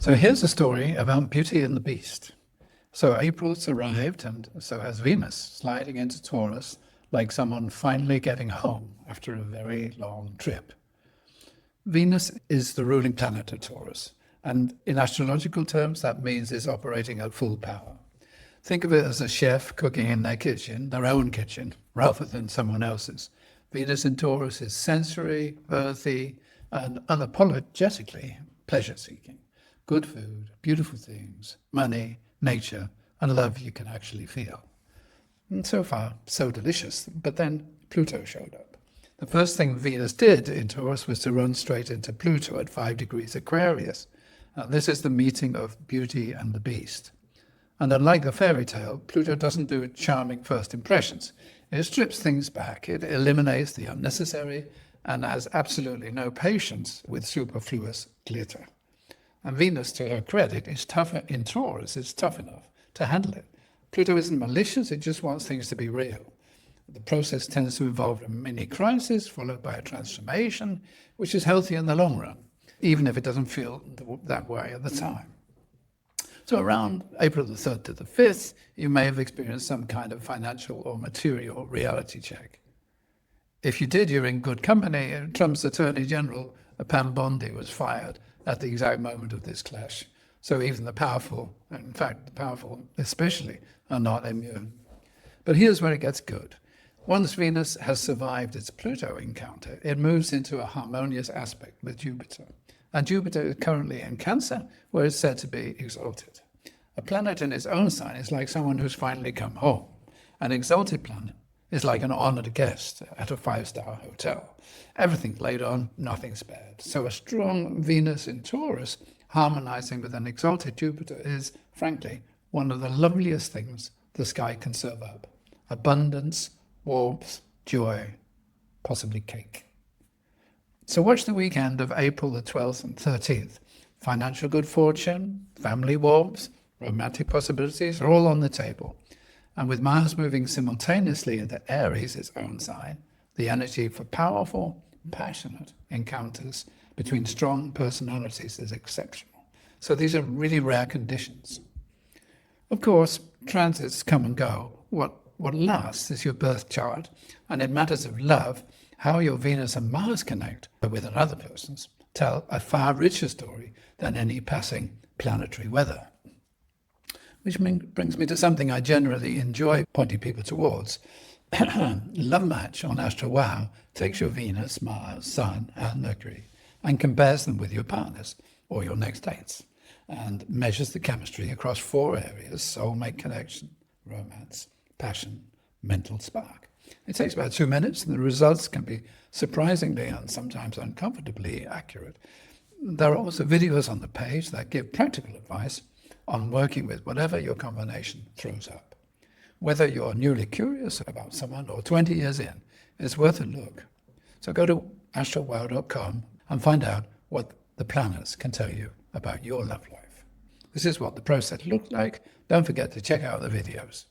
So here's a story about Beauty and the Beast. So April's arrived, and so has Venus, sliding into Taurus like someone finally getting home after a very long trip. Venus is the ruling planet of Taurus, and in astrological terms, that means it's operating at full power. Think of it as a chef cooking in their kitchen, their own kitchen, rather than someone else's. Venus in Taurus is sensory, earthy, and unapologetically pleasure-seeking. Good food, beautiful things, money, nature, and love you can actually feel. And so far, so delicious. But then Pluto showed up. The first thing Venus did in Taurus was to run straight into Pluto at 5 degrees Aquarius. This is the meeting of Beauty and the Beast. And unlike the fairy tale, Pluto doesn't do charming first impressions. It strips things back, it eliminates the unnecessary, and has absolutely no patience with superfluous glitter. And Venus, to her credit, is tougher in Taurus. It's tough enough to handle it. Pluto isn't malicious, it just wants things to be real. The process tends to involve a mini crisis followed by a transformation, which is healthy in the long run, even if it doesn't feel that way at the time. So around April the 3rd to the 5th, you may have experienced some kind of financial or material reality check. If you did, you're in good company. Trump's Attorney General, Pam Bondi, was fired at the exact moment of this clash. So even the powerful, in fact, the powerful especially, are not immune. But here's where it gets good. Once Venus has survived its Pluto encounter, it moves into a harmonious aspect with Jupiter. And Jupiter is currently in Cancer, where it's said to be exalted. A planet in its own sign is like someone who's finally come home. An exalted planet is like an honored guest at a 5-star hotel. Everything's laid on, nothing spared. So a strong Venus in Taurus harmonizing with an exalted Jupiter is, frankly, one of the loveliest things the sky can serve up. Abundance, warmth, joy, possibly cake. So watch the weekend of April the 12th and 13th. Financial good fortune, family warmth, romantic possibilities are all on the table. And with Mars moving simultaneously into Aries, its own sign, the energy for powerful, passionate encounters between strong personalities is exceptional. So these are really rare conditions. Of course, transits come and go. What lasts is your birth chart, and in matters of love, how your Venus and Mars connect with another person's tell a far richer story than any passing planetary weather. Which brings me to something I generally enjoy pointing people towards. Love Match on AstroWow takes your Venus, Mars, Sun, and Mercury and compares them with your partners or your next dates and measures the chemistry across 4 areas: soulmate connection, romance, passion, mental spark. It takes about 2 minutes, and the results can be surprisingly and sometimes uncomfortably accurate. There are also videos on the page that give practical advice on working with whatever your combination throws up. Whether you're newly curious about someone or 20 years in, it's worth a look. So go to astrowow.com and find out what the planners can tell you about your love life. This is what the process looked like. Don't forget to check out the videos.